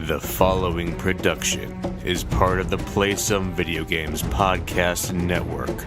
The following production is part of the Play Some Video Games podcast network.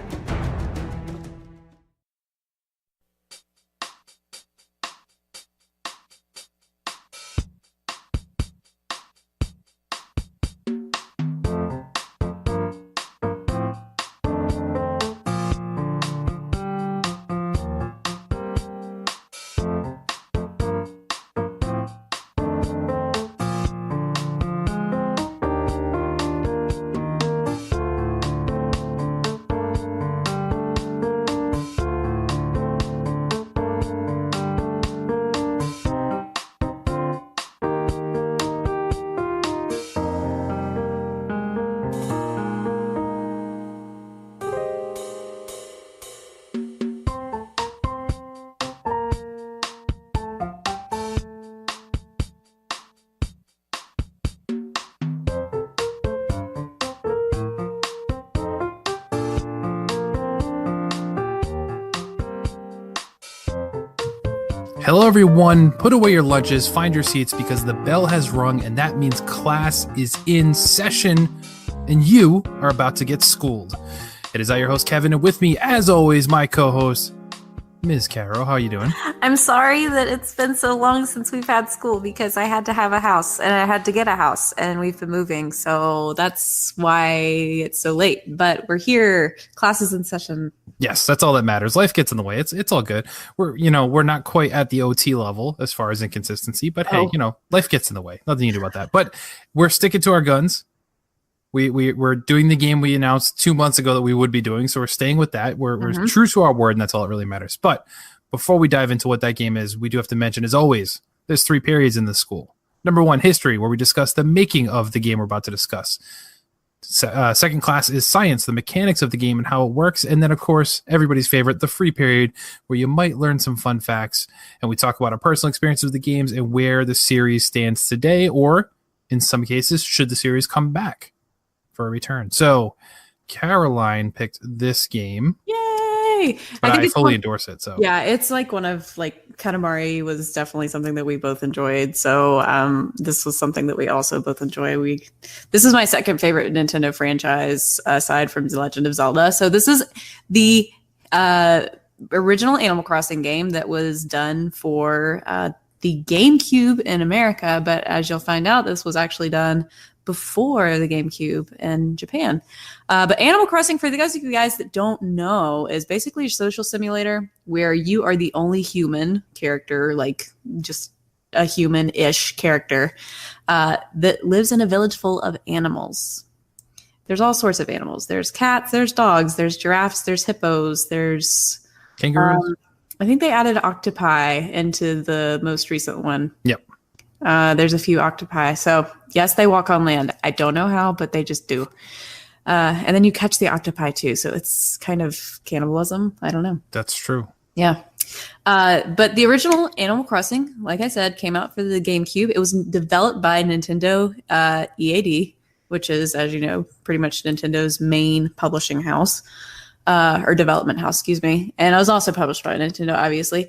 Hello everyone, put away your lunches, find your seats because the bell has rung and that means class is in session and you are about to get schooled. It is I, your host Kevin, and with me as always, my co-host, Ms. Caro. How are you doing? I'm sorry that it's been so long since we've had school because I had to have a house and I had to get a house and we've been moving. So that's why it's so late, but we're here. Class is in session. Yes, that's all that matters. Life gets in the way. It's all good. We're not quite at the OT level as far as inconsistency, but hey, life gets in the way. Nothing you can do about that. But we're sticking to our guns. We're doing the game we announced 2 months ago that we would be doing, so we're staying with that. We're true to our word, and that's all that really matters. But before we dive into what that game is, we do have to mention, as always, there's 3 periods in the school. Number 1, history, where we discuss the making of the game we're about to discuss. Second class is science, the mechanics of the game and how it works. And then, of course, everybody's favorite, the free period, where you might learn some fun facts. And we talk about our personal experiences with the games and where the series stands today, or in some cases, should the series come back for a return. So Caroline picked this game. Yay! But I fully endorse it. So yeah, it's like one of Katamari was definitely something that we both enjoyed. So this was something that we also both enjoy. This is my second favorite Nintendo franchise aside from The Legend of Zelda. So this is the original Animal Crossing game that was done for the GameCube in America. But as you'll find out, this was actually done before the GameCube in Japan. But Animal Crossing, for those of you guys that don't know, is basically a social simulator where you are the only human character, like just a human-ish character, that lives in a village full of animals. There's all sorts of animals. There's cats, there's dogs, there's giraffes, there's hippos, there's kangaroos. I think they added octopi into the most recent one. Yep. There's a few octopi. So yes, they walk on land. I don't know how, but they just do. And then you catch the octopi too. So it's kind of cannibalism. I don't know. That's true. Yeah. But the original Animal Crossing, like I said, came out for the GameCube. It was developed by Nintendo EAD, which is, as you know, pretty much Nintendo's main publishing house, or development house, excuse me. And it was also published by Nintendo, obviously.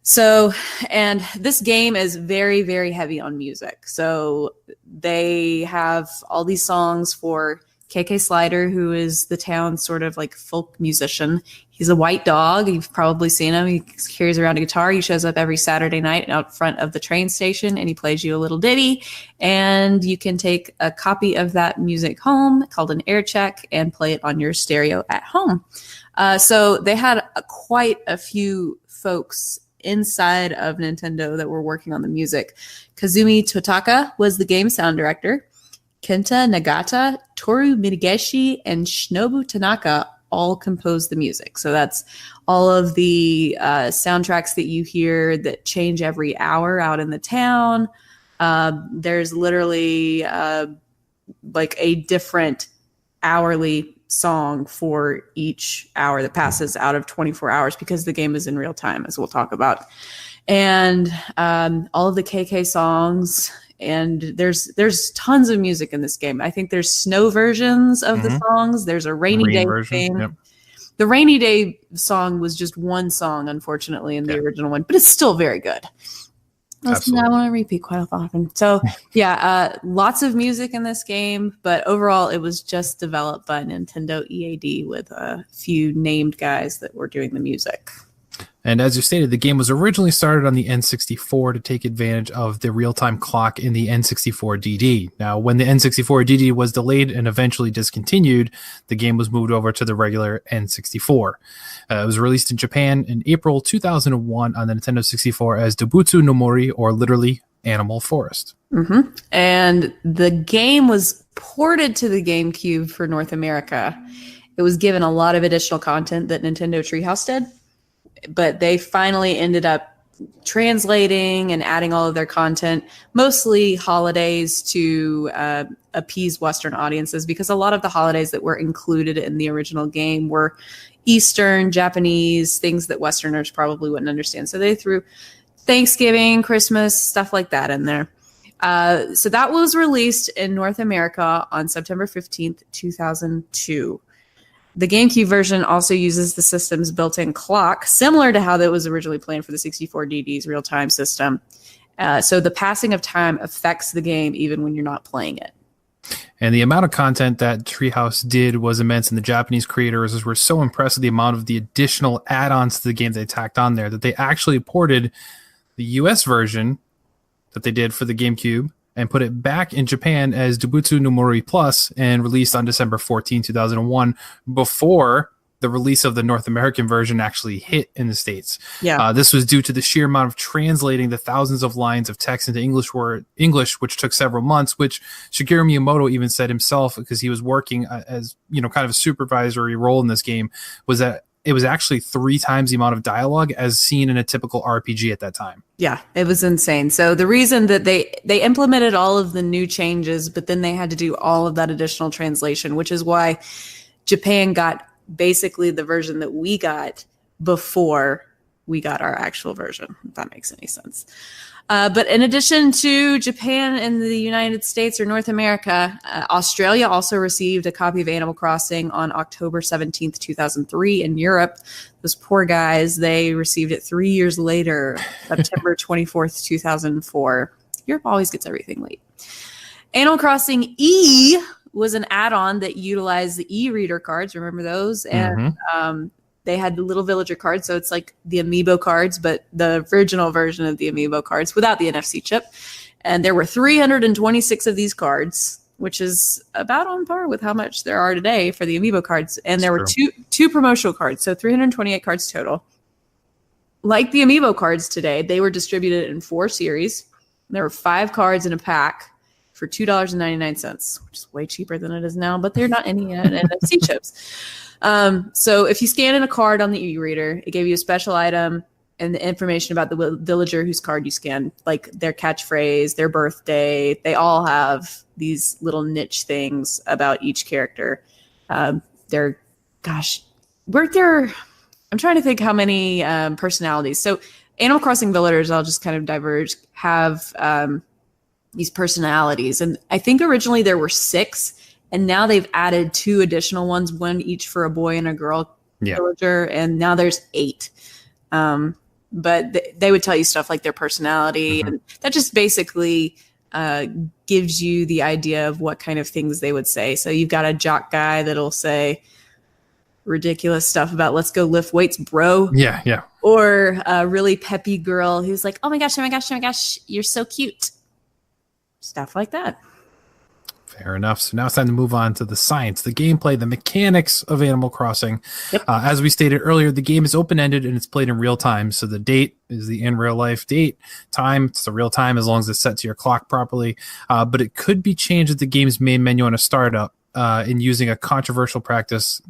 So, and this game is very, very heavy on music. So they have all these songs for KK Slider, who is the town's sort of like folk musician. He's a white dog. You've probably seen him. He carries around a guitar. He shows up every Saturday night out front of the train station and he plays you a little ditty. And you can take a copy of that music home called an air check and play it on your stereo at home. So they had quite a few folks inside of Nintendo that were working on the music. Kazumi Totaka was the game sound director. Kenta Nagata, Toru Minegishi, and Shinobu Tanaka all composed the music. So that's all of the soundtracks that you hear that change every hour out in the town. There's literally like a different hourly song for each hour that passes out of 24 hours because the game is in real time, as we'll talk about. And all of the KK songs, and there's tons of music in this game. I think there's snow versions of the songs. There's a rainy day thing. Yep. The rainy day song was just one song, unfortunately, in the original one, but it's still very good. Listen, I want to repeat quite often. So yeah, lots of music in this game, but overall it was just developed by Nintendo EAD with a few named guys that were doing the music. And as you stated, the game was originally started on the N64 to take advantage of the real-time clock in the N64 DD. Now, when the N64 DD was delayed and eventually discontinued, the game was moved over to the regular N64. It was released in Japan in April 2001 on the Nintendo 64 as Dobutsu no Mori, or literally Animal Forest. Mm-hmm. And the game was ported to the GameCube for North America. It was given a lot of additional content that Nintendo Treehouse did, but they finally ended up translating and adding all of their content, mostly holidays, to appease Western audiences, because a lot of the holidays that were included in the original game were Eastern, Japanese, things that Westerners probably wouldn't understand. So they threw Thanksgiving, Christmas, stuff like that in there. So that was released in North America on September 15th, 2002. The GameCube version also uses the system's built-in clock, similar to how that was originally planned for the 64 DD's real-time system. So the passing of time affects the game even when you're not playing it. And the amount of content that Treehouse did was immense, and the Japanese creators were so impressed with the amount of the additional add-ons to the game they tacked on there that they actually ported the US version that they did for the GameCube and put it back in Japan as Dobutsu no Mori Plus and released on December 14, 2001, before the release of the North American version actually hit in the States. Yeah. This was due to the sheer amount of translating the thousands of lines of text into English, which took several months, which Shigeru Miyamoto even said himself, because he was working as, kind of a supervisory role in this game, was that it was actually 3 times the amount of dialogue as seen in a typical RPG at that time. Yeah, it was insane. So the reason that they implemented all of the new changes, but then they had to do all of that additional translation, which is why Japan got basically the version that we got before we got our actual version, if that makes any sense. But in addition to Japan and the United States or North America, Australia also received a copy of Animal Crossing on October 17th, 2003. In Europe, those poor guys, they received it 3 years later, September 24th, 2004. Europe always gets everything late. Animal Crossing E was an add-on that utilized the e-reader cards. Remember those? And they had the little villager cards, so it's like the amiibo cards, but the original version of the amiibo cards without the NFC chip. And there were 326 of these cards, which is about on par with how much there are today for the amiibo cards. And there were two promotional cards, so 328 cards total. Like the amiibo cards today, they were distributed in 4 series. There were 5 cards in a pack for $2.99, which is way cheaper than it is now, but they're not any NFC chips. So if you scan in a card on the e-reader, it gave you a special item and the information about the villager whose card you scanned, like their catchphrase, their birthday. They all have these little niche things about each character. I'm trying to think how many personalities. So Animal Crossing villagers, I'll just kind of diverge, have these personalities. And I think originally there were 6. And now they've added 2 additional ones, one each for a boy and a girl villager. And now there's 8. But they would tell you stuff like their personality. And that just basically gives you the idea of what kind of things they would say. So you've got a jock guy that'll say ridiculous stuff about let's go lift weights, bro. Yeah. Or a really peppy girl who's like, oh my gosh, you're so cute. Stuff like that. Fair enough. So now it's time to move on to the science, the gameplay, the mechanics of Animal Crossing. Yep. As we stated earlier, the game is open-ended and it's played in real time. So the date is the in real life date. Time, it's the real time as long as it's set to your clock properly. But it could be changed at the game's main menu on a startup in using a controversial practice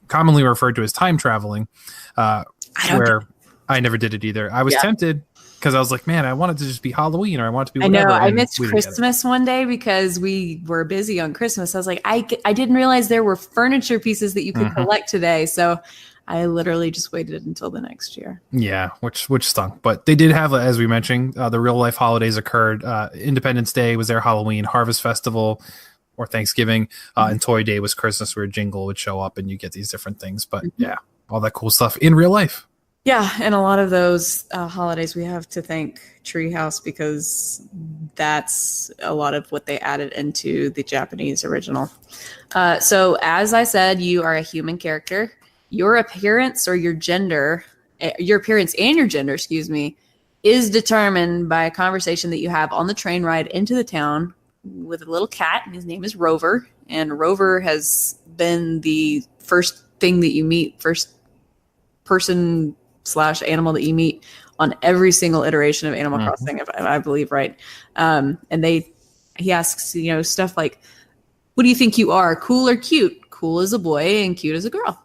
commonly referred to as time traveling, where I never did it either. I was tempted, because I was like, man, I wanted to just be Halloween, or I want it to be whatever. I know. I missed Christmas one day because we were busy on Christmas. I was like, I didn't realize there were furniture pieces that you could collect today. So I literally just waited until the next year. Yeah, which stunk. But they did have, as we mentioned, the real life holidays occurred. Independence Day was their Halloween, Harvest Festival or Thanksgiving, and Toy Day was Christmas, where Jingle would show up and you get these different things. But yeah, all that cool stuff in real life. Yeah, and a lot of those holidays we have to thank Treehouse because that's a lot of what they added into the Japanese original. So, as I said, you are a human character. Your appearance or your appearance and your gender, excuse me, is determined by a conversation that you have on the train ride into the town with a little cat. And his name is Rover, and Rover has been the first thing that you meet, first person / animal that you meet on every single iteration of Animal Crossing, if I believe right. And he asks, stuff like, what do you think you are, cool or cute? Cool as a boy and cute as a girl.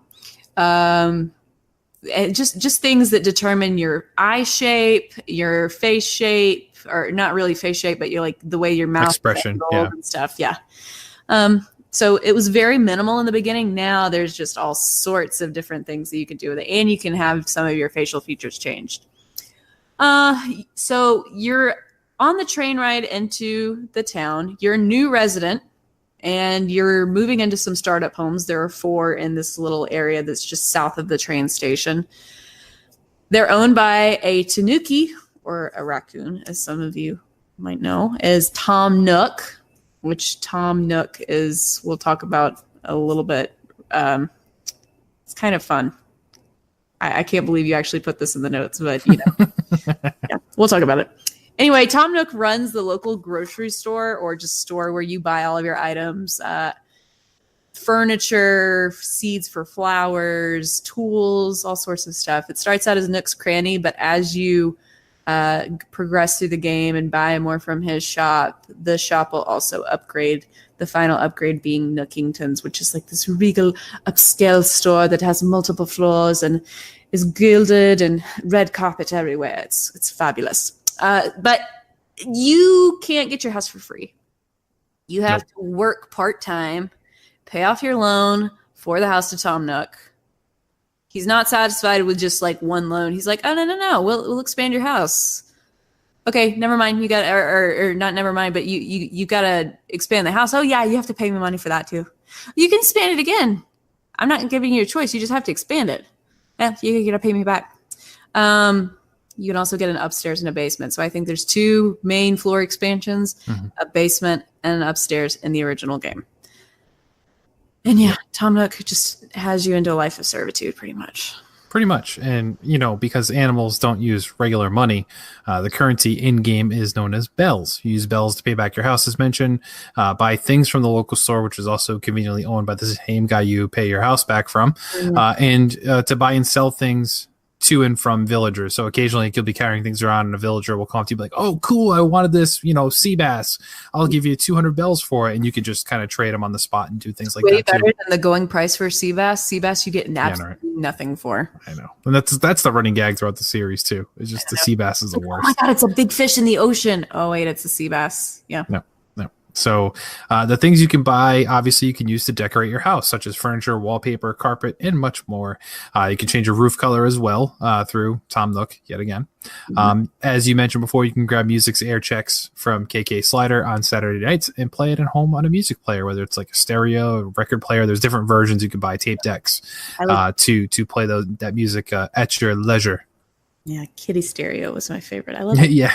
And just things that determine your eye shape, your face shape, or not really face shape, but you're like the way your mouth expression, yeah, and stuff. Yeah. So it was very minimal in the beginning. Now there's just all sorts of different things that you can do with it. And you can have some of your facial features changed. So you're on the train ride into the town. You're a new resident and you're moving into some startup homes. There are 4 in this little area that's just south of the train station. They're owned by a tanuki, or a raccoon, as some of you might know, as Tom Nook, which Tom Nook is, we'll talk about a little bit. It's kind of fun. I can't believe you actually put this in the notes, but yeah, we'll talk about it. Anyway, Tom Nook runs the local grocery store, or just store where you buy all of your items, furniture, seeds for flowers, tools, all sorts of stuff. It starts out as Nook's Cranny, but as you progress through the game and buy more from his shop, the shop will also upgrade, the final upgrade being Nookington's, which is like this regal upscale store that has multiple floors and is gilded and red carpet everywhere. It's fabulous. But you can't get your house for free. You have to work part-time, pay off your loan for the house to Tom Nook. He's not satisfied with just like one loan. He's like, oh, no. We'll expand your house. Okay, never mind. You got, or not never mind, but you got to expand the house. Oh yeah, you have to pay me money for that too. You can expand it again. I'm not giving you a choice. You just have to expand it. Yeah, you got to pay me back. You can also get an upstairs and a basement. So I think there's 2 main floor expansions, a basement and an upstairs in the original game. And yeah, Tom Nook just has you into a life of servitude, pretty much. Pretty much. And, because animals don't use regular money, the currency in-game is known as bells. You use bells to pay back your house, as mentioned, buy things from the local store, which is also conveniently owned by the same guy you pay your house back from, and to buy and sell things to and from villagers. So occasionally you'll be carrying things around and a villager will come up to you like, oh, cool, I wanted this, sea bass. I'll give you 200 bells for it. And you can just kind of trade them on the spot and do things like that. Way better than the going price for sea bass. Sea bass you get absolutely nothing for. I know. And that's the running gag throughout the series too. It's just the sea bass is the worst. Oh my God, it's a big fish in the ocean. Oh wait, it's a sea bass. Yeah. No. So the things you can buy, obviously, you can use to decorate your house, such as furniture, wallpaper, carpet, and much more. You can change your roof color as well through Tom Nook, yet again. As you mentioned before, you can grab music's air checks from KK Slider on Saturday nights and play it at home on a music player, whether it's like a stereo, a record player. There's different versions. You can buy tape decks to play that music at your leisure. Yeah, Kitty Stereo was my favorite. I love it. Yeah.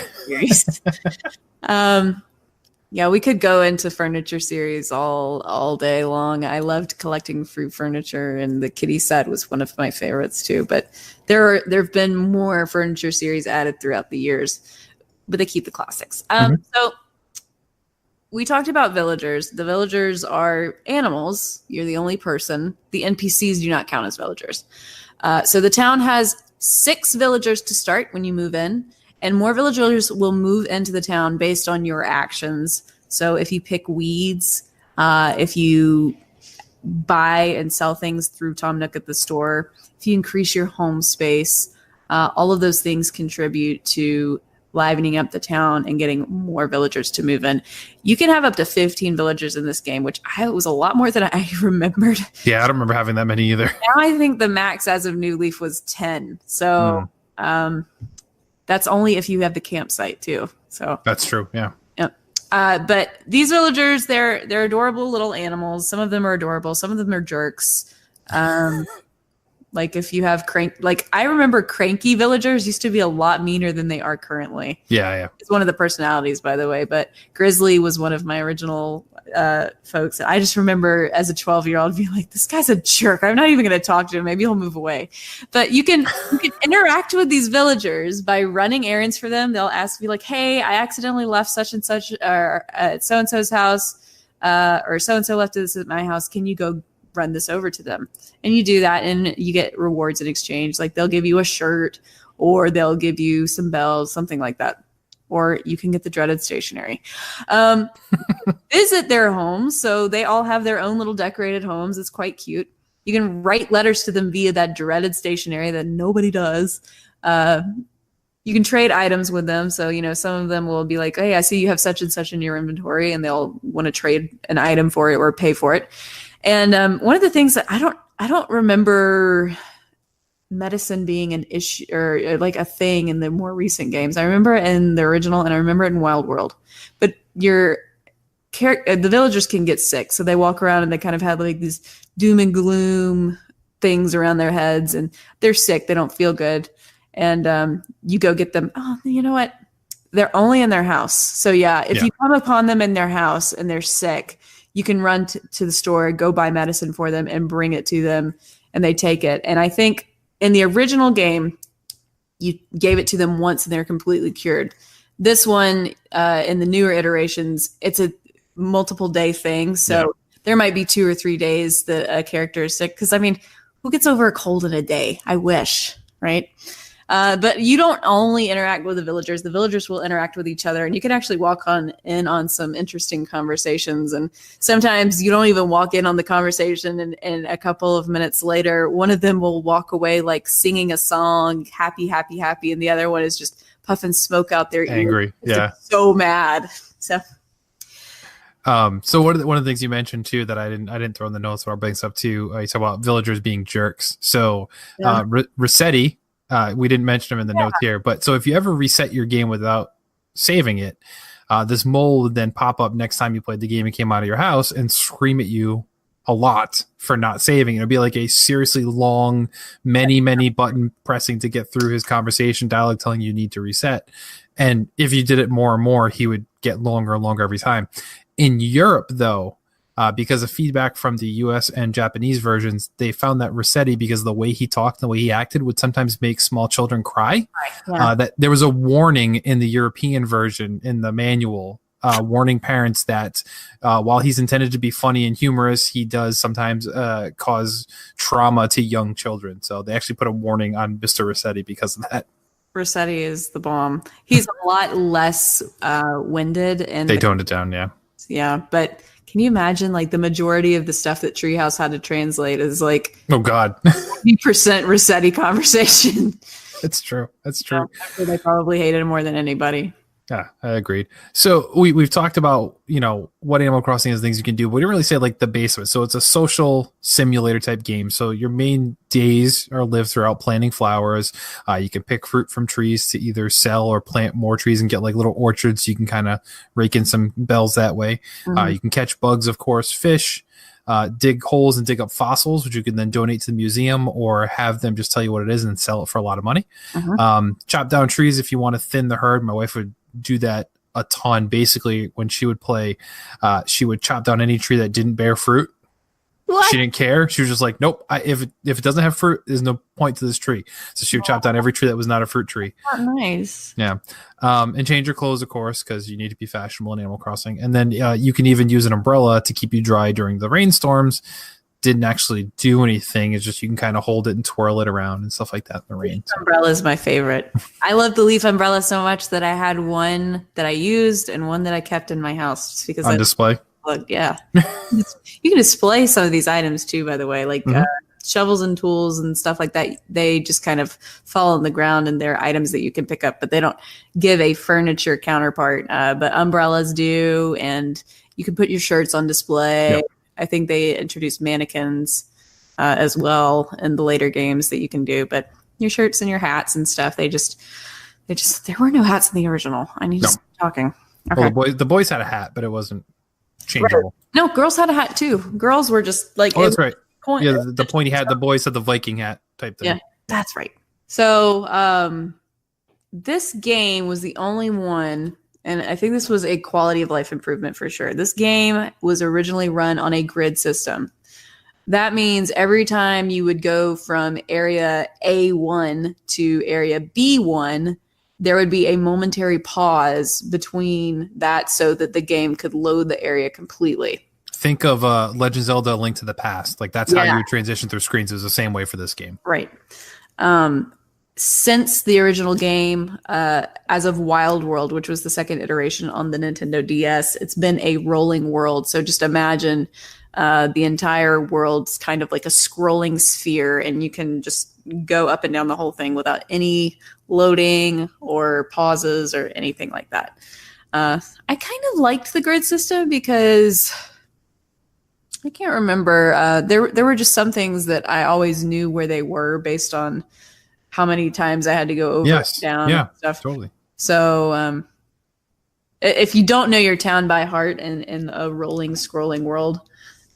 Yeah, we could go into furniture series all day long. I loved collecting fruit furniture, and the kitty set was one of my favorites too. But there have been more furniture series added throughout the years, but they keep the classics. So we talked about villagers. The villagers are animals. You're the only person. The NPCs do not count as villagers. So the town has 6 villagers to start when you move in. And more villagers will move into the town based on your actions. So if you pick weeds, if you buy and sell things through Tom Nook at the store, if you increase your home space, all of those things contribute to livening up the town and getting more villagers to move in. You can have up to 15 villagers in this game, which was a lot more than I remembered. Yeah, I don't remember having that many either. Now I think the max as of New Leaf was 10. So that's only if you have the campsite too. So that's true. Yeah. Yep. But these villagers, they're adorable little animals. Some of them are adorable. Some of them are jerks. Like if you have I remember cranky villagers used to be a lot meaner than they are currently. Yeah. It's one of the personalities, by the way, but Grizzly was one of my original folks. I just remember as a 12-year-old being like, this guy's a jerk. I'm not even going to talk to him. Maybe he'll move away. But you can interact with these villagers by running errands for them. They'll ask you like, hey, I accidentally left such and such at so-and-so's house, or so-and-so left this at my house. Can you go run this over to them? And you do that and you get rewards in exchange. Like they'll give you a shirt or they'll give you some bells, something like that. Or you can get the dreaded stationery. Visit their homes. So they all have their own little decorated homes. It's quite cute. You can write letters to them via that dreaded stationery that nobody does. You can trade items with them. So, some of them will be like, hey, I see you have such and such in your inventory, and they'll want to trade an item for it or pay for it. And one of the things that I don't remember medicine being an issue or like a thing in the more recent games. I remember it in the original and I remember it in Wild World. But the villagers can get sick. So they walk around and they kind of have like these doom and gloom things around their heads and they're sick. They don't feel good. And you go get them. Oh, you know what? They're only in their house. So if you come upon them in their house and they're sick, you can run to the store, go buy medicine for them and bring it to them and they take it. And I think in the original game, you gave it to them once and they're completely cured. This one, in the newer iterations, it's a multiple day thing. So there might be 2 or 3 days that a character is sick. Because, who gets over a cold in a day? I wish, right? But you don't only interact with the villagers will interact with each other and you can actually walk in on some interesting conversations. And sometimes you don't even walk in on the conversation and a couple of minutes later, one of them will walk away like singing a song, happy, happy, happy. And the other one is just puffing smoke out their ear. Angry. Yeah. So mad. So one of the things you mentioned too that I didn't throw in the notes, but I'll bring this up too. You talk about villagers being jerks. So Rossetti, we didn't mention him in the notes here, but so if you ever reset your game without saving it, this mole would then pop up next time you played the game and came out of your house and scream at you a lot for not saving. It'd be like a seriously long, many button pressing to get through his conversation dialogue telling you need to reset. And if you did it more and more, he would get longer and longer every time. In Europe, though, because of feedback from the US and Japanese versions, they found that Rossetti, because of the way he talked, the way he acted, would sometimes make small children cry. That there was a warning in the European version in the manual warning parents that while he's intended to be funny and humorous, he does sometimes cause trauma to young children. So they actually put a warning on Mr. Rossetti because of that. Rossetti is the bomb. He's a lot less winded. And they toned it down, Yeah, but can you imagine like the majority of the stuff that Treehouse had to translate is like, oh God, 50% Rossetti conversation. It's true. That's true. They probably hated him more than anybody. Yeah, I agreed. So we've talked about, what Animal Crossing is, things you can do, but we didn't really say like the base of it. So it's a social simulator type game. So your main days are lived throughout planting flowers. You can pick fruit from trees to either sell or plant more trees and get like little orchards. You can kind of rake in some bells that way. Mm-hmm. You can catch bugs, of course, fish, dig holes and dig up fossils, which you can then donate to the museum or have them just tell you what it is and sell it for a lot of money. Mm-hmm. Chop down trees if you want to thin the herd. My wife would do that a ton. Basically, when she would play, she would chop down any tree that didn't bear fruit. What? She didn't care. She was just like, nope, if it doesn't have fruit, there's no point to this tree. So she would chop down every tree that was not a fruit tree. Oh, nice. Yeah. And change your clothes, of course, because you need to be fashionable in Animal Crossing. And then you can even use an umbrella to keep you dry during the rainstorms. Didn't actually do anything. It's just you can kind of hold it and twirl it around and stuff like that in the rain. Umbrella is my favorite. I love the leaf umbrella so much that I had one that I used and one that I kept in my house just because on display. Yeah. You can display some of these items too, by the way, like shovels and tools and stuff like that. They just kind of fall on the ground and they're items that you can pick up, but they don't give a furniture counterpart. But umbrellas do, and you can put your shirts on display. Yep. I think they introduced mannequins as well in the later games that you can do, but your shirts and your hats and stuff, there were no hats in the original. I need to stop talking. Okay. Well, the boys had a hat, but it wasn't changeable. Right. No, girls had a hat too. Girls were just like, oh, that's right. Yeah, the pointy hat. The boys had the Viking hat. type thing. Yeah, that's right. So this game was the only one, and I think this was a quality of life improvement for sure. This game was originally run on a grid system. That means every time you would go from area A1 to area B1, there would be a momentary pause between that so that the game could load the area completely. Think of Legend of Zelda: Link to the Past. Like that's how you transition through screens. It was the same way for this game. Right. Since the original game, as of Wild World, which was the second iteration on the Nintendo DS, it's been a rolling world. So just imagine the entire world's kind of like a scrolling sphere, and you can just go up and down the whole thing without any loading or pauses or anything like that. I kind of liked the grid system because I can't remember. There were just some things that I always knew where they were based on how many times I had to go over and down and stuff. Totally. So if you don't know your town by heart in a rolling, scrolling world,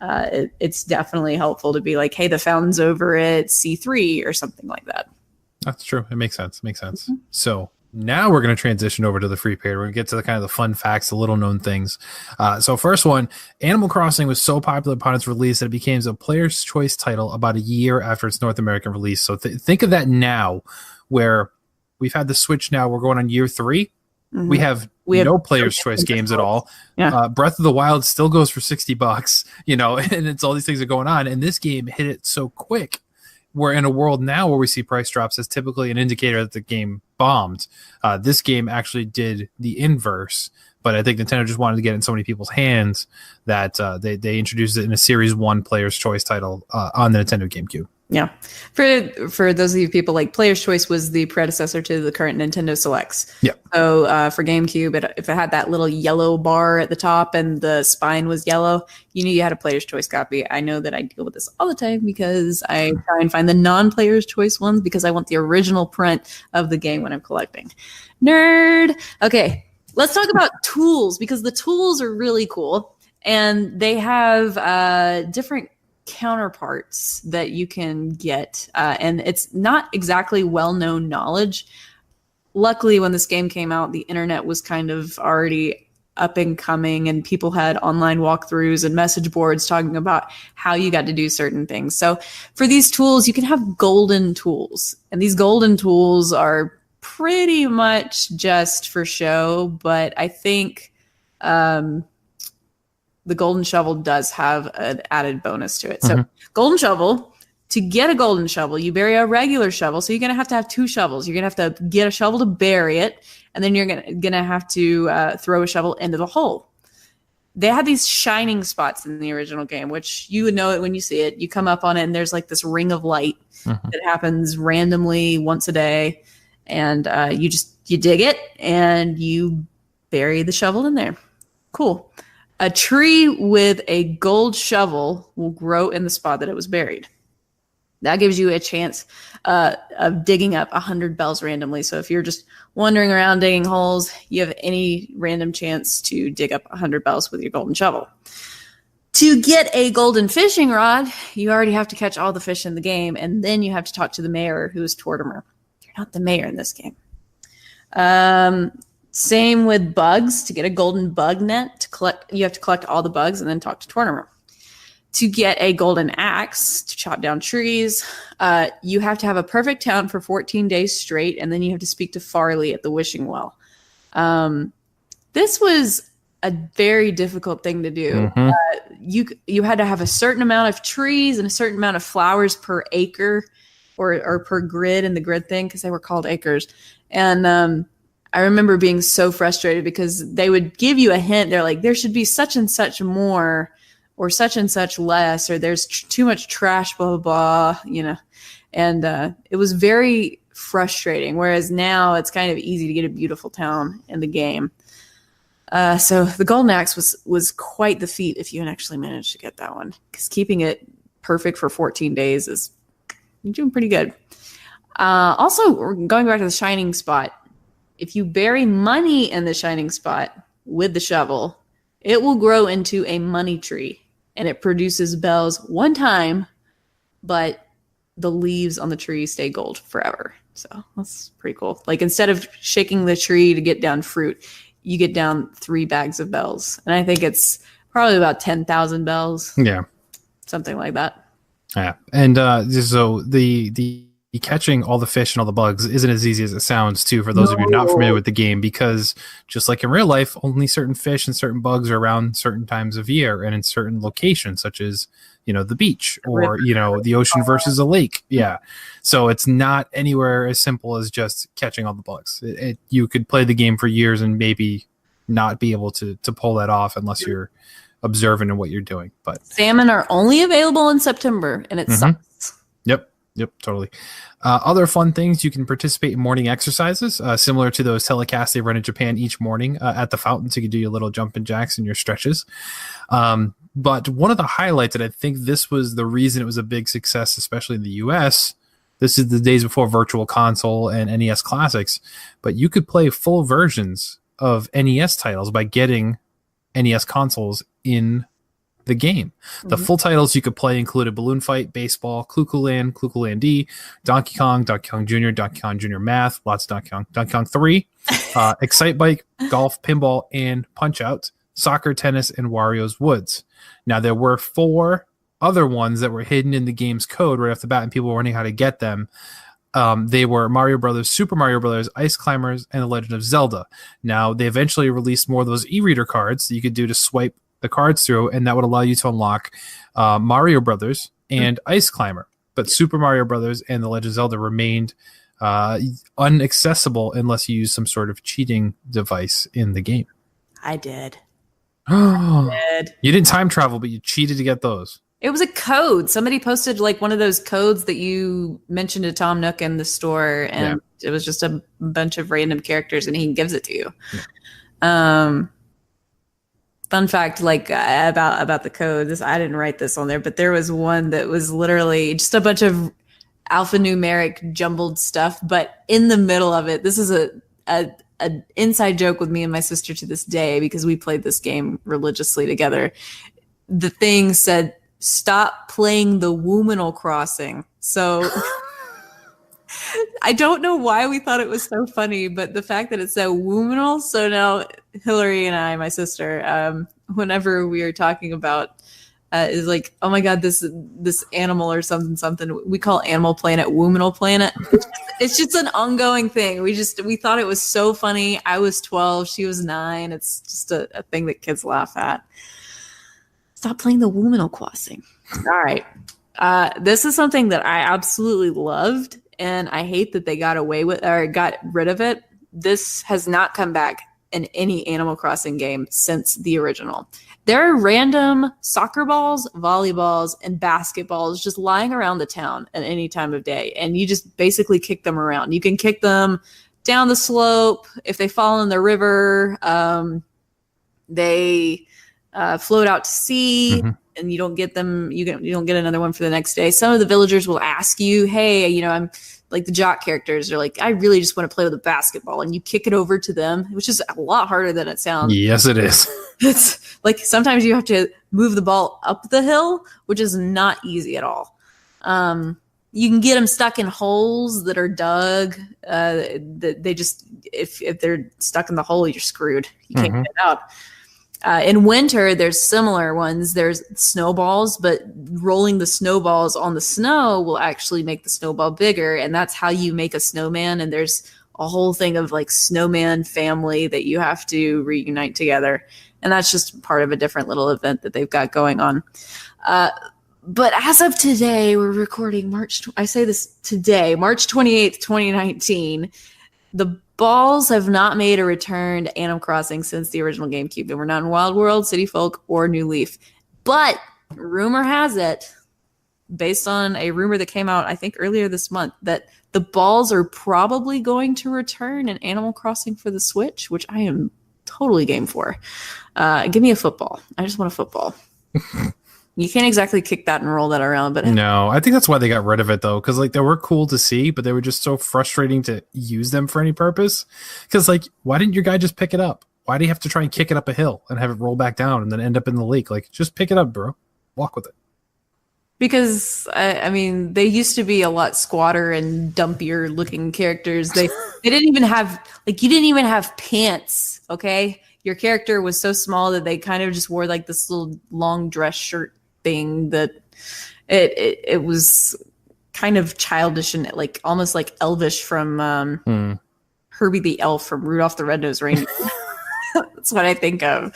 it's definitely helpful to be like, hey, the fountain's over at C3 or something like that. That's true. It makes sense. Mm-hmm. So now we're going to transition over to the free period. We're going to get to the kind of the fun facts, the little known things. So first one, Animal Crossing was so popular upon its release that it became a player's choice title about a year after its North American release. So think of that now, where we've had the Switch now. We're going on year 3. Mm-hmm. We have no player's choice games at all. Yeah. Breath of the Wild still goes for $60, and it's all these things are going on. And this game hit it so quick. We're in a world now where we see price drops as typically an indicator that the game bombed. This game actually did the inverse, but I think Nintendo just wanted to get it in so many people's hands that they introduced it in a Series 1 player's choice title on the Nintendo GameCube. Yeah. For those of you people, like, Player's Choice was the predecessor to the current Nintendo Selects. Yeah. So for GameCube, if it had that little yellow bar at the top and the spine was yellow, you knew you had a Player's Choice copy. I know that I deal with this all the time because I try and find the non-Player's Choice ones because I want the original print of the game when I'm collecting. Nerd. Okay. Let's talk about tools, because the tools are really cool and they have different counterparts that you can get, and it's not exactly well-known knowledge. Luckily, when this game came out, the internet was kind of already up and coming, and people had online walkthroughs and message boards talking about how you got to do certain things. So for these tools, you can have golden tools, and these golden tools are pretty much just for show, but I think the golden shovel does have an added bonus to it. So golden shovel, to get a golden shovel, you bury a regular shovel. So you're going to have 2 shovels. You're going to have to get a shovel to bury it. And then you're going to have to throw a shovel into the hole. They had these shining spots in the original game, which you would know it when you see it. You come up on it and there's like this ring of light that happens randomly once a day. And you dig it and you bury the shovel in there. Cool. A tree with a gold shovel will grow in the spot that it was buried. That gives you a chance of digging up 100 bells randomly. So if you're just wandering around digging holes, you have any random chance to dig up 100 bells with your golden shovel. To get a golden fishing rod, you already have to catch all the fish in the game, and then you have to talk to the mayor, who is Tortimer. You're not the mayor in this game. Same with bugs. To get a golden bug net, you have to collect all the bugs and then talk to Tortimer. To get a golden axe to chop down trees, you have to have a perfect town for 14 days straight, and then you have to speak to Farley at the wishing well. This was a very difficult thing to do. You had to have a certain amount of trees and a certain amount of flowers per acre or per grid in the grid thing, because they were called acres. And I remember being so frustrated because they would give you a hint. They're like, there should be such and such more or such and such less, or there's too much trash, blah, blah, blah, And it was very frustrating. Whereas now it's kind of easy to get a beautiful town in the game. So the golden axe was quite the feat if you actually managed to get that one, because keeping it perfect for 14 days you're doing pretty good. Also, going back to the shining spot, if you bury money in the shining spot with the shovel, it will grow into a money tree, and it produces bells one time, but the leaves on the tree stay gold forever. So that's pretty cool. Like instead of shaking the tree to get down fruit, you get down 3 bags of bells. And I think it's probably about 10,000 bells. Yeah. Something like that. Yeah. And so the catching all the fish and all the bugs isn't as easy as it sounds too, for those of you not familiar with the game, because just like in real life, only certain fish and certain bugs are around certain times of year and in certain locations, such as, you know, the beach or, you know, the ocean versus a lake. Yeah. So it's not anywhere as simple as just catching all the bugs. You could play the game for years and maybe not be able to pull that off unless you're observant of what you're doing. But salmon are only available in September, and it sucks. Yep, totally. Other fun things, you can participate in morning exercises, similar to those telecasts they run in Japan each morning at the fountains. You can do your little jumping jacks and your stretches. But one of the highlights, and I think this was the reason it was a big success, especially in the US, this is the days before Virtual Console and NES Classics, but you could play full versions of NES titles by getting NES consoles in the game. The full titles you could play included Balloon Fight, Baseball, Clue Land, Clue Land D, Donkey Kong Jr., Donkey Kong Jr. Math, lots of Donkey Kong 3, Excite Bike, Golf, Pinball, and Punch-Out, Soccer, Tennis, and Wario's Woods. Now, there were 4 other ones that were hidden in the game's code right off the bat, and people were wondering how to get them. They were Mario Brothers, Super Mario Brothers, Ice Climbers, and The Legend of Zelda. Now, they eventually released more of those e-reader cards that you could do to swipe the cards through, and that would allow you to unlock Mario Brothers and Ice Climber. But Super Mario Brothers and The Legend of Zelda remained unaccessible unless you use some sort of cheating device in the game. I did. You didn't time travel, but you cheated to get those. It was a code. Somebody posted like one of those codes that you mentioned to Tom Nook in the store, and it was just a bunch of random characters, and he gives it to you. Yeah. Fun fact, like about the code. I didn't write this on there, but there was one that was literally just a bunch of alphanumeric jumbled stuff. But in the middle of it, this is an inside joke with me and my sister to this day because we played this game religiously together. The thing said, "Stop playing the Woominal Crossing." So I don't know why we thought it was so funny, but the fact that it said Woominal, so now Hillary and I, my sister, whenever we are talking about is like, oh my God, this animal or something, we call Animal Planet Woominal Planet. It's just an ongoing thing. We thought it was so funny. I was 12, she was 9. It's just a thing that kids laugh at. Stop playing the Woominal Crossing. All right. This is something that I absolutely loved, and I hate that they got rid of it. This has not come back in any Animal Crossing game since the original. There are random soccer balls, volleyballs, and basketballs just lying around the town at any time of day, and you just basically kick them around. You can kick them down the slope. If they fall in the river, they float out to sea. And you don't get them, you don't get another one for the next day. Some of the villagers will ask you, hey, I'm like the jock characters are like, I really just want to play with a basketball. And you kick it over to them, which is a lot harder than it sounds. Yes, it is. It's like sometimes you have to move the ball up the hill, which is not easy at all. You can get them stuck in holes that are dug. They just, if they're stuck in the hole, you're screwed. You can't get it out. In winter, there's similar ones. There's snowballs, but rolling the snowballs on the snow will actually make the snowball bigger. And that's how you make a snowman. And there's a whole thing of like snowman family that you have to reunite together. And that's just part of a different little event that they've got going on. But as of today, we're recording March 28th, 2019. The balls have not made a return to Animal Crossing since the original GameCube. They were not in Wild World, City Folk, or New Leaf. But rumor has it, based on a rumor that came out, I think, earlier this month, that the balls are probably going to return in Animal Crossing for the Switch, which I am totally game for. Give me a football. I just want a football. You can't exactly kick that and roll that around, but no, I think that's why they got rid of it though, because like they were cool to see, but they were just so frustrating to use them for any purpose. Because like, why didn't your guy just pick it up? Why do you have to try and kick it up a hill and have it roll back down and then end up in the lake? Like, just pick it up, bro. Walk with it. Because I mean, they used to be a lot squatter and dumpier looking characters. They didn't even have you didn't even have pants. Okay, your character was so small that they kind of just wore like this little long dress shirt thing that it was kind of childish and like almost like elvish from Herbie the Elf from Rudolph the Red-Nosed Reindeer. That's what I think of.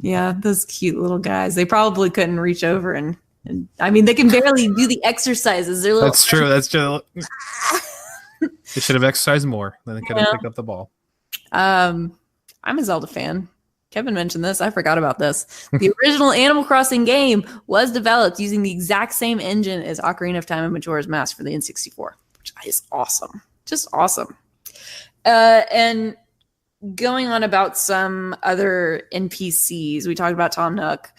Yeah, those cute little guys. They probably couldn't reach over and I mean, they can barely do the exercises. They're little. That's true. That's true. They should have exercised more. Then they could have picked up the ball. I'm a Zelda fan. Kevin mentioned this. I forgot about this. The original Animal Crossing game was developed using the exact same engine as Ocarina of Time and Majora's Mask for the N64, which is awesome. Just awesome. And going on about some other NPCs, we talked about Tom Nook.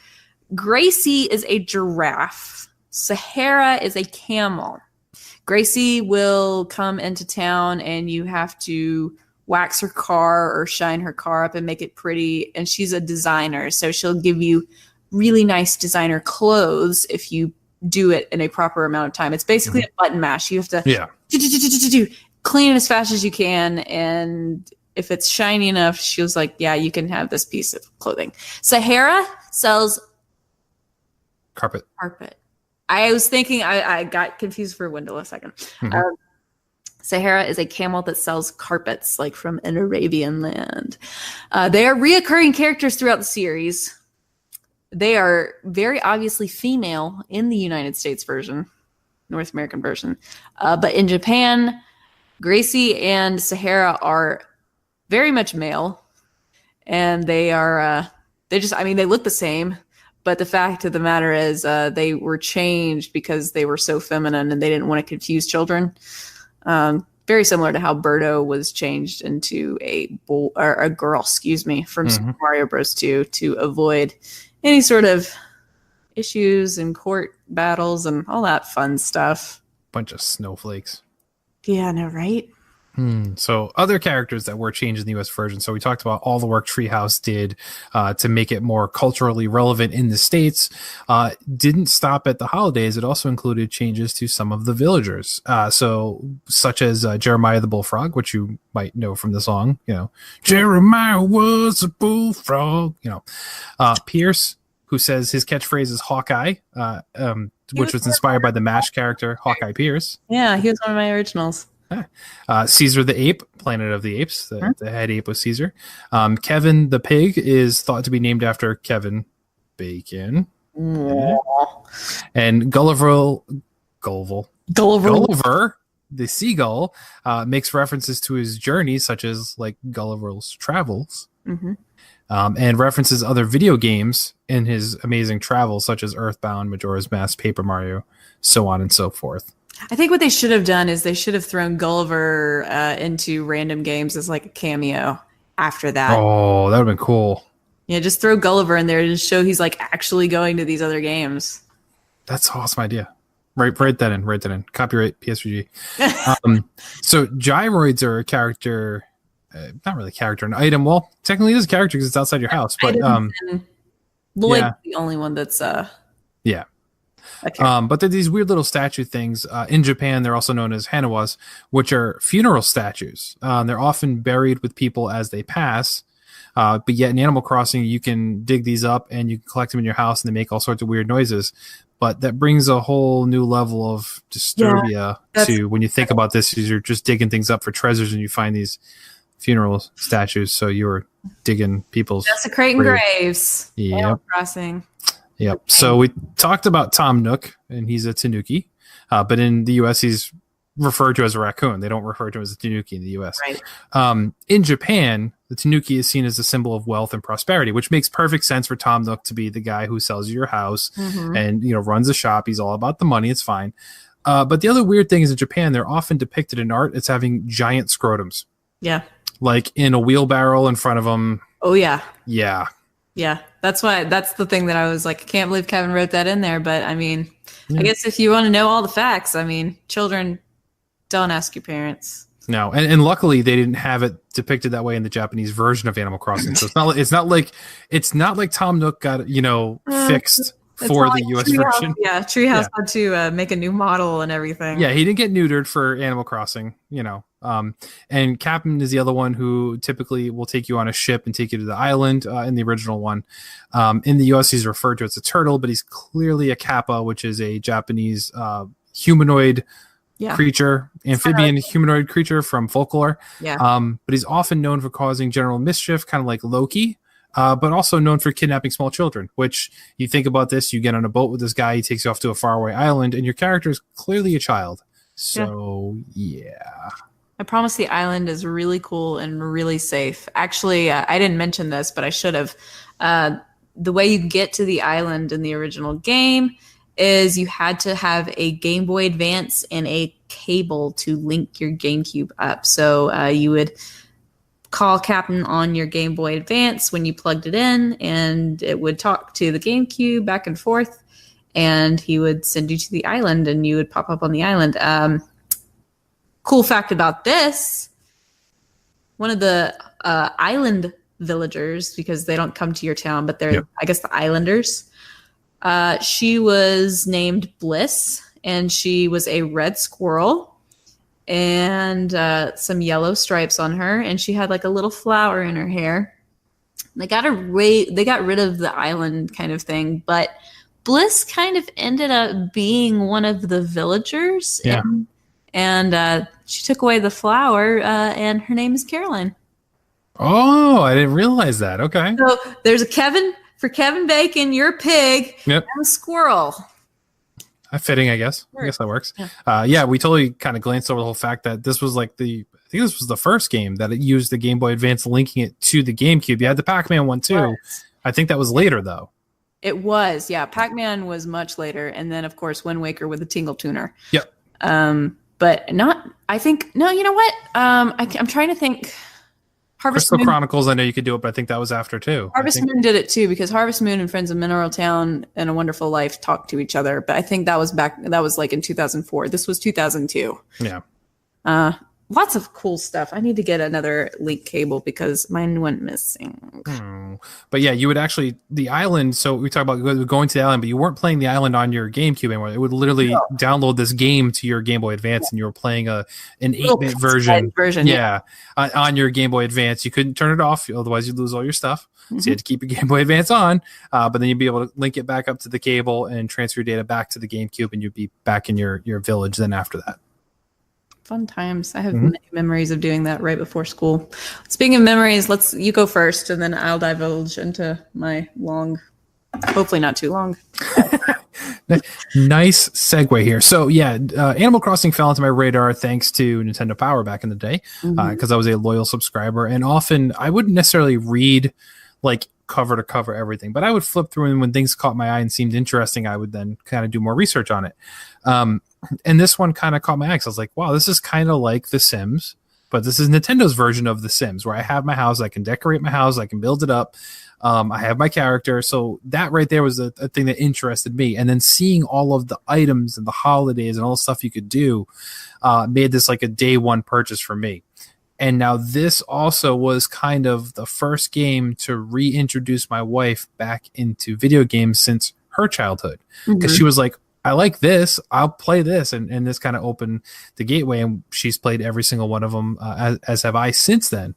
Gracie is a giraffe. Sahara is a camel. Gracie will come into town and you have to wax her car or shine her car up and make it pretty. And she's a designer, so she'll give you really nice designer clothes if you do it in a proper amount of time. It's basically a button mash. You have to clean it as fast as you can, and if it's shiny enough, she was like, yeah, you can have this piece of clothing. Sahara sells carpet. I was thinking, I got confused for a window a second. Sahara is a camel that sells carpets, like from an Arabian land. They are reoccurring characters throughout the series. They are very obviously female in the United States version, North American version. But in Japan, Gracie and Sahara are very much male. And they are, they look the same. But the fact of the matter is they were changed because they were so feminine and they didn't want to confuse children. Very similar to how Birdo was changed into a girl, from Super Mario Bros. 2 to avoid any sort of issues and court battles and all that fun stuff. Bunch of snowflakes. Yeah, I know, right? So other characters that were changed in the US version. So we talked about all the work Treehouse did to make it more culturally relevant in the States. Didn't stop at the holidays. It also included changes to some of the villagers. So such as Jeremiah the Bullfrog, which you might know from the song, Jeremiah was a bullfrog, Pierce, who says his catchphrase is Hawkeye, which was inspired by the MASH character Hawkeye Pierce. Yeah, he was one of my originals. Caesar the Ape, Planet of the Apes. The head ape was Caesar. Kevin the Pig is thought to be named after Kevin Bacon. And Gulliver the seagull makes references to his journeys, such as like Gulliver's travels, and references other video games in his amazing travels, such as Earthbound, Majora's Mask, Paper Mario, so on and so forth. I think what they should have done is they should have thrown Gulliver into random games as like a cameo after that. Oh, that would have been cool. Yeah, just throw Gulliver in there to show he's like actually going to these other games. That's an awesome idea. Write that in. Copyright PSVG. So gyroids are a character, not really a character, an item. Well, technically it is a character because it's outside your house. But Lloyd's the only one that's yeah. Okay. But they're these weird little statue things. In Japan, they're also known as hanawas, which are funeral statues. They're often buried with people as they pass. But yet in Animal Crossing, you can dig these up and you can collect them in your house and they make all sorts of weird noises. But that brings a whole new level of disturbia to when you think about this. You're just digging things up for treasures and you find these funeral statues. So you were digging people's desecrating graves. Animal Crossing. Yep. So we talked about Tom Nook, and he's a tanuki. But in the U.S., he's referred to as a raccoon. They don't refer to him as a tanuki in the U.S. Right. In Japan, the tanuki is seen as a symbol of wealth and prosperity, which makes perfect sense for Tom Nook to be the guy who sells you your house and runs a shop. He's all about the money. It's fine. But the other weird thing is in Japan, they're often depicted in art as having giant scrotums. Yeah. Like in a wheelbarrow in front of them. Oh, yeah. Yeah. Yeah, that's the thing that I was like, I can't believe Kevin wrote that in there. But I mean, I guess if you want to know all the facts, I mean, children, don't ask your parents. No, and luckily they didn't have it depicted that way in the Japanese version of Animal Crossing. So it's not like Tom Nook got fixed for not the like US Treehouse- version. Yeah, Treehouse had to make a new model and everything. Yeah, he didn't get neutered for Animal Crossing, you know. And Captain is the other one who typically will take you on a ship and take you to the island in the original one. In the US, he's referred to as a turtle, but he's clearly a kappa, which is a Japanese humanoid creature, amphibian humanoid creature from folklore. Yeah. But he's often known for causing general mischief, kind of like Loki. But also known for kidnapping small children, which you think about this, you get on a boat with this guy, he takes you off to a faraway island, and your character is clearly a child. So, yeah. I promise the island is really cool and really safe. Actually, I didn't mention this, but I should have. The way you get to the island in the original game is you had to have a Game Boy Advance and a cable to link your GameCube up. So you would call Captain on your Game Boy Advance when you plugged it in, and it would talk to the GameCube back and forth, and he would send you to the island, and you would pop up on the island. Cool fact about this, one of the island villagers, because they don't come to your town, but they're, I guess, the islanders, she was named Bliss, and she was a red squirrel and some yellow stripes on her, and she had like a little flower in her hair. They got rid of the island kind of thing, but Bliss kind of ended up being one of the villagers, and she took away the flower, and her name is Caroline. Oh, I didn't realize that. Okay. So there's a Kevin for Kevin Bacon. You're a pig. Yep. I'm a squirrel. Fitting, I guess. I guess that works. Yeah, we totally kind of glanced over the whole fact that this was like I think this was the first game that it used the Game Boy Advance, linking it to the GameCube. You had the Pac-Man one too. Right. I think that was later though. It was, yeah. Pac-Man was much later, and then of course Wind Waker with the Tingle Tuner. Yep. But not. I think no. You know what? I'm trying to think. Crystal Chronicles, I know you could do it, but I think that was after too. Harvest Moon did it too, because Harvest Moon and Friends of Mineral Town and A Wonderful Life talked to each other. But I think that was like in 2004. This was 2002. Yeah. Lots of cool stuff. I need to get another link cable because mine went missing. But yeah, you would actually, the island, so we talk about going to the island, but you weren't playing the island on your GameCube anymore. It would literally download this game to your Game Boy Advance, and you were playing an 8-bit version. On your Game Boy Advance. You couldn't turn it off, otherwise you'd lose all your stuff. So you had to keep your Game Boy Advance on, but then you'd be able to link it back up to the cable and transfer your data back to the GameCube, and you'd be back in your village then after that. Fun times. I have many memories of doing that right before school. Speaking of memories, you go first, and then I'll divulge into my long, hopefully not too long. Nice segue here. So yeah, Animal Crossing fell into my radar thanks to Nintendo Power back in the day, because I was a loyal subscriber, and often I wouldn't necessarily read like cover to cover everything, but I would flip through, and when things caught my eye and seemed interesting, I would then kind of do more research on it. And this one kind of caught my eye. I was like, wow, this is kind of like The Sims, but this is Nintendo's version of The Sims, where I have my house, I can decorate my house, I can build it up. I have my character. So that right there was a thing that interested me. And then seeing all of the items and the holidays and all the stuff you could do made this like a day one purchase for me. And now this also was kind of the first game to reintroduce my wife back into video games since her childhood, because she was like, I like this, I'll play this, and this kind of opened the gateway, and she's played every single one of them, as have I since then.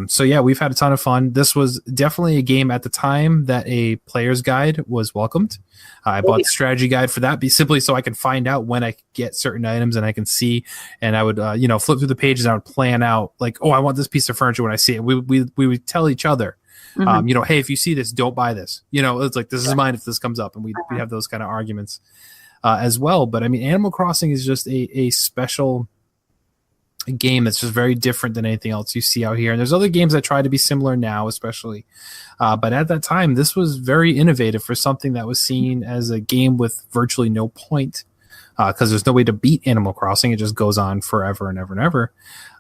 So yeah, we've had a ton of fun. This was definitely a game at the time that a player's guide was welcomed. I bought the strategy guide for that, simply so I can find out when I could get certain items, and I can see, and I would flip through the pages, and I would plan out like, oh, I want this piece of furniture when I see it. We would tell each other, hey, if you see this, don't buy this. It's like, this is mine if this comes up, and we have those kind of arguments as well. But I mean, Animal Crossing is just a special game that's just very different than anything else you see out here. And there's other games that try to be similar now, especially. But at that time, this was very innovative for something that was seen as a game with virtually no point, because there's no way to beat Animal Crossing. It just goes on forever and ever and ever.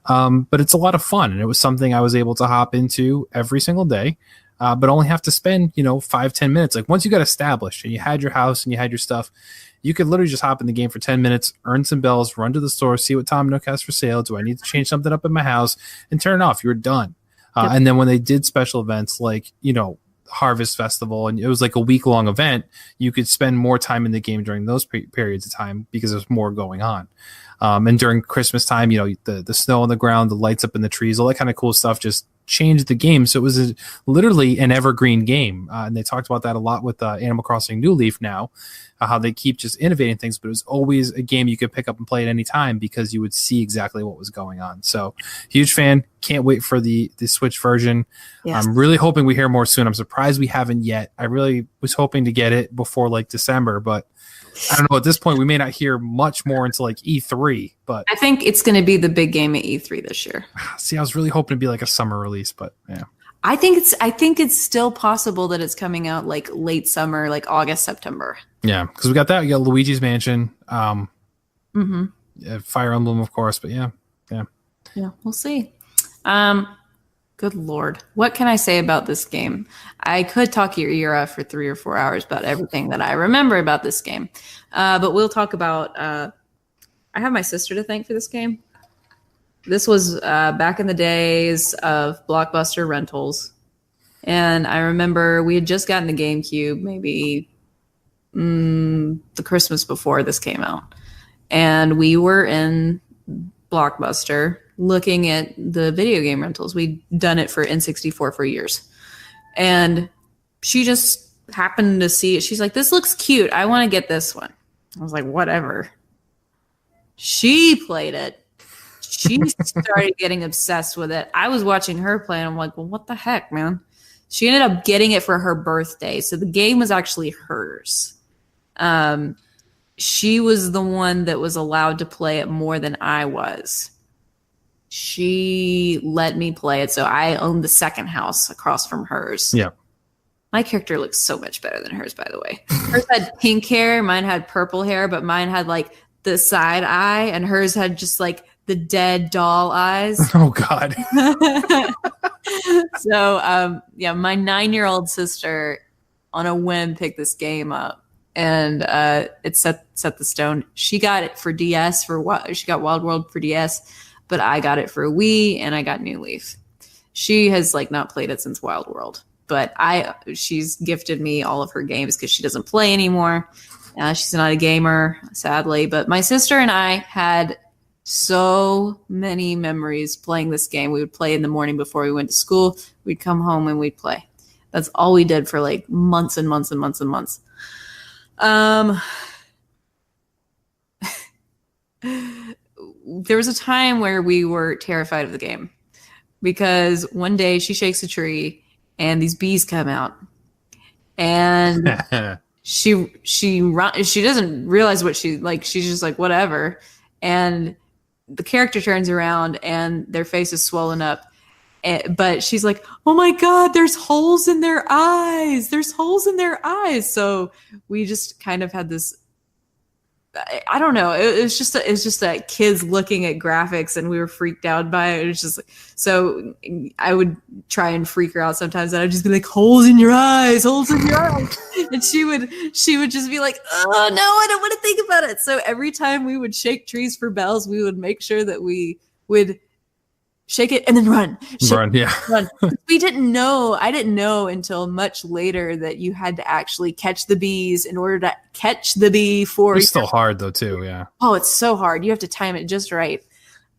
But it's a lot of fun, and it was something I was able to hop into every single day, but only have to spend 5-10 minutes. Like, once you got established and you had your house and you had your stuff, you could literally just hop in the game for 10 minutes, earn some bells, run to the store, see what Tom Nook has for sale. Do I need to change something up in my house? And turn it off. You're done. And then when they did special events like Harvest Festival, and it was like a week-long event. You could spend more time in the game during those periods of time because there's more going on. And during Christmas time, the snow on the ground, the lights up in the trees, all that kind of cool stuff just changed the game. So it was literally an evergreen game. And they talked about that a lot with Animal Crossing New Leaf now, how they keep just innovating things, but it was always a game you could pick up and play at any time because you would see exactly what was going on. So huge fan. Can't wait for the Switch version. Yes. I'm really hoping we hear more soon. I'm surprised we haven't yet. I really was hoping to get it before like December, but I don't know. At this point, we may not hear much more until like E3, but I think it's going to be the big game at E3 this year. See, I was really hoping to be like a summer release, but yeah. I think it's still possible that it's coming out like late summer, like August, September. Yeah, because we got that. We got Luigi's Mansion, Fire Emblem, of course, but yeah, we'll see. Good Lord. What can I say about this game? I could talk your ear off for 3 or 4 hours about everything that I remember about this game. But we'll talk about, I have my sister to thank for this game. This was back in the days of Blockbuster rentals. And I remember we had just gotten the GameCube, maybe the Christmas before this came out. And we were in Blockbuster looking at the video game rentals. We'd done it for N64 for years. And she just happened to see it. She's like, this looks cute. I want to get this one. I was like, whatever. She played it. She started getting obsessed with it. I was watching her play and I'm like, well, what the heck, man? She ended up getting it for her birthday. So the game was actually hers. She was the one that was allowed to play it more than I was. She let me play it, so I owned the second house across from hers. Yeah. My character looks so much better than hers, by the way. Hers had pink hair, mine had purple hair, but mine had like the side eye, and hers had just like the dead doll eyes. Oh, God. So, my 9-year-old sister on a whim picked this game up, and it set the stone. She got it for DS she got Wild World for DS. But I got it for Wii and I got New Leaf. She has like not played it since Wild World, but she's gifted me all of her games because she doesn't play anymore. She's not a gamer, sadly. But my sister and I had so many memories playing this game. We would play in the morning before we went to school. We'd come home and we'd play. That's all we did for like months and months and months and months. There was a time where we were terrified of the game because one day she shakes a tree and these bees come out and she doesn't realize what she's just like, whatever. And the character turns around and their face is swollen up. But she's like, oh my God, there's holes in their eyes. There's holes in their eyes. So we just kind of had this, I don't know. It was just that kids looking at graphics and we were freaked out by it. It was just so I would try and freak her out sometimes, and I'd just be like, holes in your eyes, holes in your eyes. And she would just be like, oh no, I don't want to think about it. So every time we would shake trees for bells, we would make sure that we would shake it and then run. Run. We didn't know. I didn't know until much later that you had to actually catch the bees in order to catch the bee for. It's still hard though, too. Yeah. Oh, it's so hard. You have to time it just right.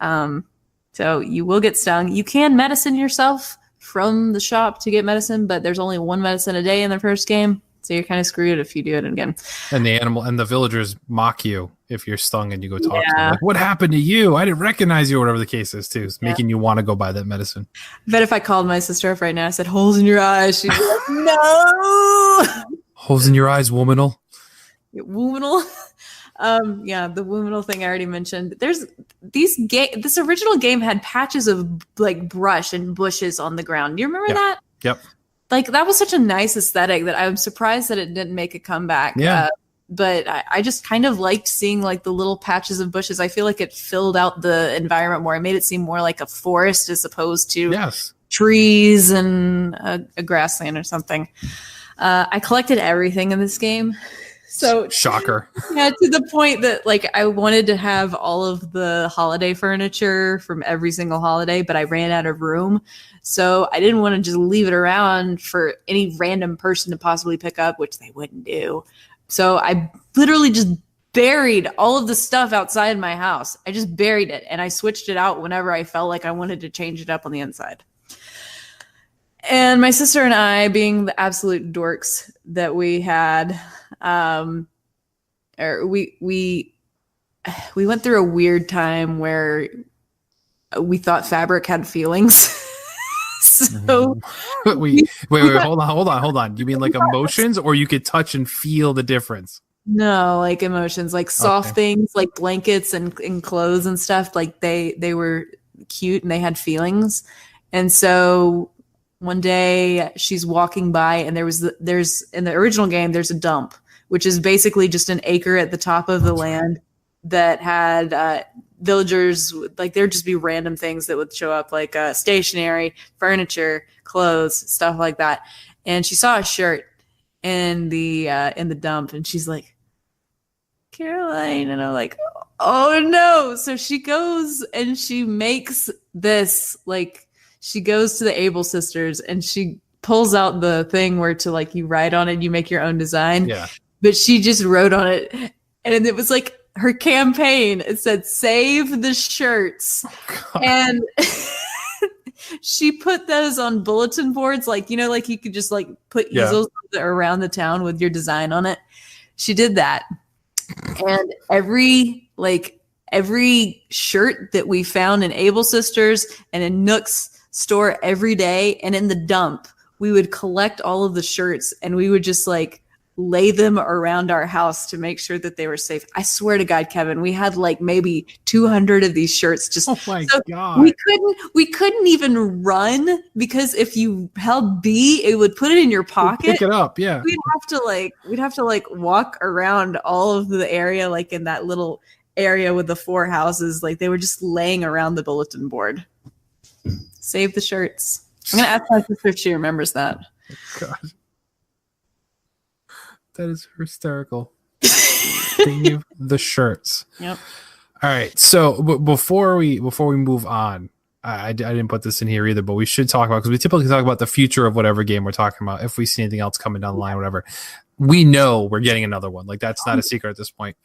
So you will get stung. You can medicine yourself from the shop to get medicine, but there's only one medicine a day in the first game. So you're kind of screwed if you do it again. And the villagers mock you if you're stung and you go talk to them. Like, what happened to you? I didn't recognize you, or whatever the case is, too. It's making you want to go buy that medicine. But if I called my sister up right now, I said, holes in your eyes, she'd be like, no! Holes in your eyes, womanal. Womanal? The womanal thing I already mentioned. There's this original game had patches of like brush and bushes on the ground. Do you remember that? Yep. Like, that was such a nice aesthetic that I'm surprised that it didn't make a comeback. Yeah. But I just kind of liked seeing like the little patches of bushes. I feel like it filled out the environment more. It made it seem more like a forest as opposed to trees and a grassland or something. I collected everything in this game. So shocker. Yeah, to the point that like I wanted to have all of the holiday furniture from every single holiday, but I ran out of room. So I didn't want to just leave it around for any random person to possibly pick up, which they wouldn't do. So I literally just buried all of the stuff outside my house. I just buried it and I switched it out whenever I felt like I wanted to change it up on the inside. And my sister and I, being the absolute dorks that we had, we went through a weird time where we thought fabric had feelings. So wait, hold on. You mean like emotions, or you could touch and feel the difference? No, like emotions, like soft things, like blankets and clothes and stuff. Like they were cute and they had feelings. And so one day she's walking by and there's in the original game, there's a dump, which is basically just an acre at the top of the land that had villagers, like there'd just be random things that would show up, like stationery, furniture, clothes, stuff like that. And she saw a shirt in the dump and she's like, Caroline, and I'm like, oh no. So she goes and she makes this, like, she goes to the Able sisters and she pulls out the thing where to like you write on it, you make your own design. Yeah. But she just wrote on it and it was like her campaign. It said, save the shirts. Oh, and she put those on bulletin boards. Like, you know, like you could just like put easels around the town with your design on it. She did that. And every shirt that we found in Able Sisters and in Nook's store every day and in the dump, we would collect all of the shirts and we would just like lay them around our house to make sure that they were safe. I swear to God, Kevin, we had like maybe 200 of these shirts. Just oh my God. We couldn't even run because if you held B, it would put it in your pocket. Pick it up, yeah. We'd have to walk around all of the area, like in that little area with the 4 houses. Like they were just laying around the bulletin board. Save the shirts. I'm gonna ask my sister if she remembers that. God. That is hysterical. Save the shirts. Yep. All right. So before we move on, I didn't put this in here either, but we should talk about, because we typically talk about the future of whatever game we're talking about. If we see anything else coming down the line, whatever, we know we're getting another one. Like that's not a secret at this point.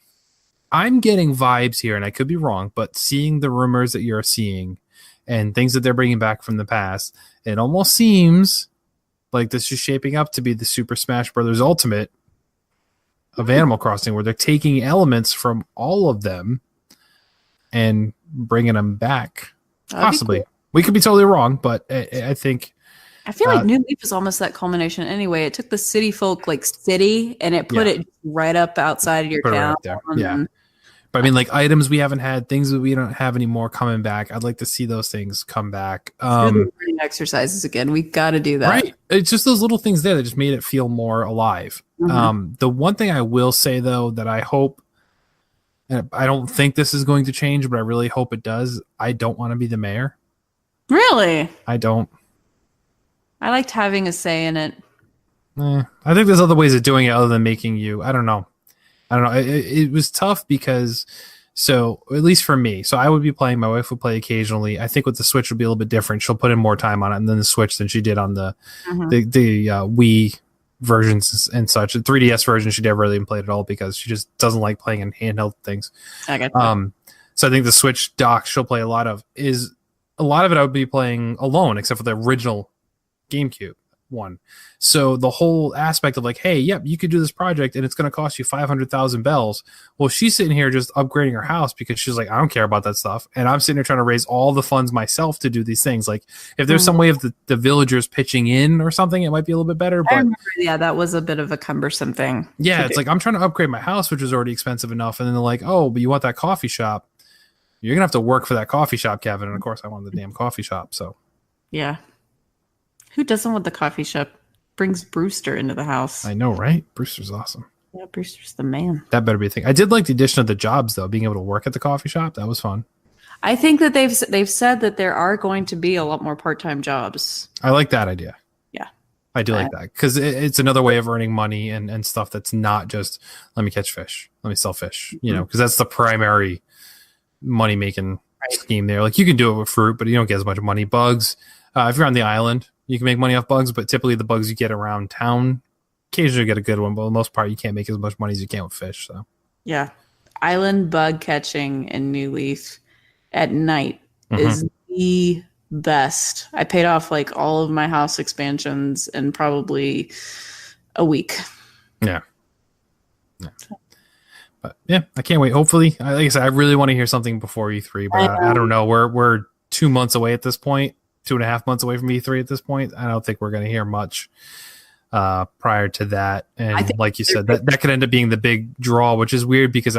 I'm getting vibes here, and I could be wrong, but seeing the rumors that you're seeing and things that they're bringing back from the past, it almost seems like this is shaping up to be the Super Smash Brothers Ultimate of Animal Crossing, where they're taking elements from all of them and bringing them back. Possibly. Cool. We could be totally wrong, but I think... I feel like New Leaf is almost that culmination anyway. It took the city folk city and it put it right up outside of your town. Right there. Yeah. But I mean, like items we haven't had, things that we don't have anymore coming back. I'd like to see those things come back. Learning exercises again. We got to do that. Right. It's just those little things there that just made it feel more alive. Mm-hmm. The one thing I will say, though, that I hope, and I don't think this is going to change, but I really hope it does. I don't want to be the mayor. Really? I don't. I liked having a say in it. I think there's other ways of doing it other than making you. I don't know. It was tough because, so at least for me, so I would be playing, my wife would play occasionally. I think with the Switch would be a little bit different. She'll put in more time on it and then the Switch than she did on the Wii versions and such. The 3DS version she never really even played at all because she just doesn't like playing in handheld things. I get that. So I think the Switch dock she'll play a lot of it I would be playing alone, except for the original GameCube one. So the whole aspect of like, hey, yep, you could do this project and it's going to cost you 500,000 bells. Well, she's sitting here just upgrading her house because she's like, I don't care about that stuff. And I'm sitting here trying to raise all the funds myself to do these things. Like if there's some way of the villagers pitching in or something, it might be a little bit better. But that was a bit of a cumbersome thing. Yeah. It's like, I'm trying to upgrade my house, which is already expensive enough. And then they're like, oh, but you want that coffee shop. You're going to have to work for that coffee shop, Kevin. And of course I wanted the damn coffee shop. So yeah. Who doesn't want the coffee shop? Brings Brewster into the house. I know, right? Brewster's awesome. Yeah, Brewster's the man. That better be a thing. I did like the addition of the jobs, though. Being able to work at the coffee shop, that was fun. I think that they've said that there are going to be a lot more part-time jobs. I like that idea. Yeah. I do like that because it's another way of earning money and stuff that's not just let me catch fish, let me sell fish, because that's the primary money making scheme there. Like you can do it with fruit, but you don't get as much money. Bugs, if you're on the island, you can make money off bugs, but typically the bugs you get around town, occasionally you get a good one, but for the most part you can't make as much money as you can with fish. So yeah, island bug catching in New Leaf at night is the best. I paid off like all of my house expansions in probably a week. Yeah. But yeah, I can't wait. Hopefully, like I said, I really want to hear something before E3, but I don't know. We're 2 months away at this point, 2.5 months away from E3 at this point. I don't think we're going to hear much prior to that. And like you said, that could end up being the big draw, which is weird because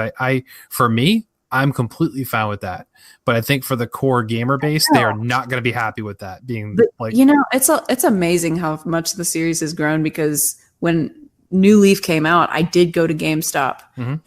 for me, I'm completely fine with that. But I think for the core gamer base, they are not going to be happy with that being like. It's amazing how much the series has grown because when New Leaf came out, I did go to GameStop and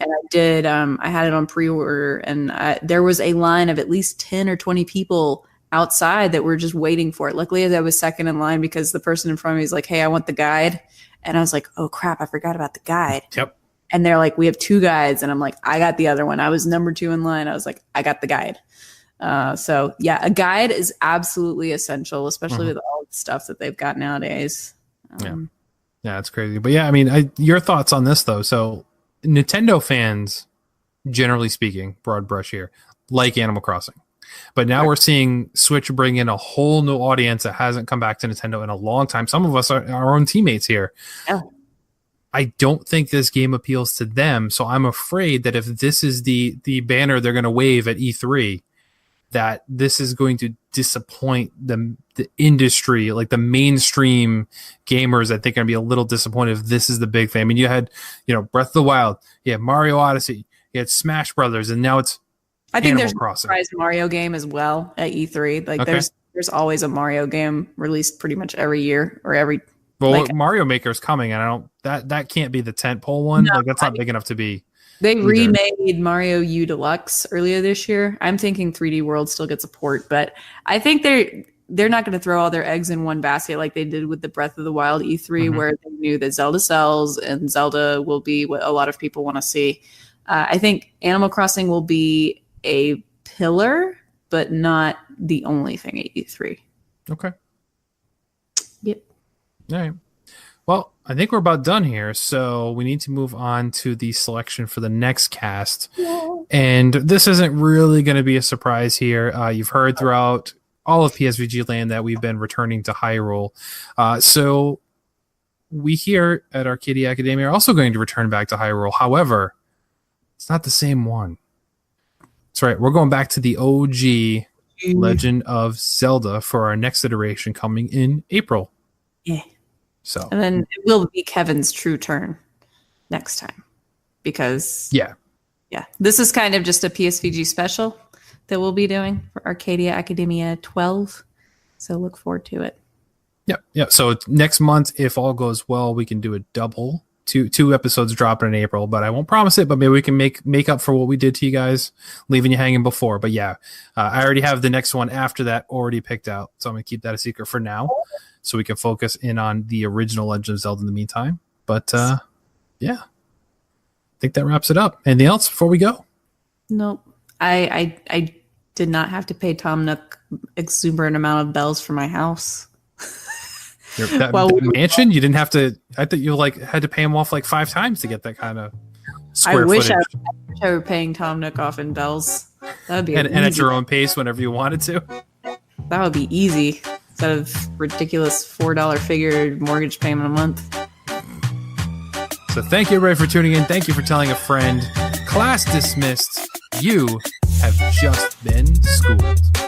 I had it on pre-order and there was a line of at least 10 or 20 people outside that were just waiting for it. Luckily, I was second in line because the person in front of me was like, "Hey, I want the guide." And I was like, "Oh crap, I forgot about the guide." Yep. And they're like, "We have 2 guides." And I'm like, "I got the other one." I was number 2 in line. I was like, "I got the guide." So yeah, a guide is absolutely essential, especially with all the stuff that they've got nowadays. Yeah, it's crazy. But yeah, I mean, your thoughts on this though. So Nintendo fans, generally speaking, broad brush here, like Animal Crossing. But now we're seeing Switch bring in a whole new audience that hasn't come back to Nintendo in a long time. Some of us are our own teammates here. Yeah. I don't think this game appeals to them. So I'm afraid that if this is the banner they're going to wave at E3, that this is going to disappoint the industry, like the mainstream gamers. I think are going to be a little disappointed if this is the big thing. I mean, you had, Breath of the Wild, you had Mario Odyssey, you had Smash Brothers, and now it's Animal Crossing. There's a surprise Mario game as well at E3. Like there's always a Mario game released pretty much every year or every. Well, Mario Maker's coming, and that can't be the tentpole one. No, that's not big enough to be. They remade Mario U Deluxe earlier this year. I'm thinking 3D World still gets a port, but I think they're not going to throw all their eggs in one basket like they did with the Breath of the Wild E3, where they knew that Zelda sells and Zelda will be what a lot of people want to see. I think Animal Crossing will be a pillar, but not the only thing at E3. Okay. Yep. All right. Well, I think we're about done here, so we need to move on to the selection for the next cast. Yeah. And this isn't really going to be a surprise here. You've heard throughout all of PSVG land that we've been returning to Hyrule. So we here at Arcadia Academia are also going to return back to Hyrule. However, it's not the same one. That's right. We're going back to the OG Legend of Zelda for our next iteration coming in April. Yeah. So, and then it will be Kevin's true turn next time because this is kind of just a PSVG special that we'll be doing for Arcadia Academia 12. So look forward to it. Yeah. So next month, if all goes well, we can do a double. Two episodes dropping in April, but I won't promise it. But maybe we can make up for what we did to you guys, leaving you hanging before. But yeah, I already have the next one after that already picked out, so I'm gonna keep that a secret for now, so we can focus in on the original Legend of Zelda in the meantime. But yeah, I think that wraps it up. Anything else before we go? Nope. I did not have to pay Tom Nook exuberant amount of bells for my house. That mansion, you didn't have to. I thought you had to pay him off like 5 times to get that kind of square footage. I were paying Tom Nook off in bells. That would be and at your own pace whenever you wanted to. That would be easy instead of ridiculous $4 figure mortgage payment a month. So thank you everybody for tuning in. Thank you for telling a friend. Class dismissed. You have just been schooled.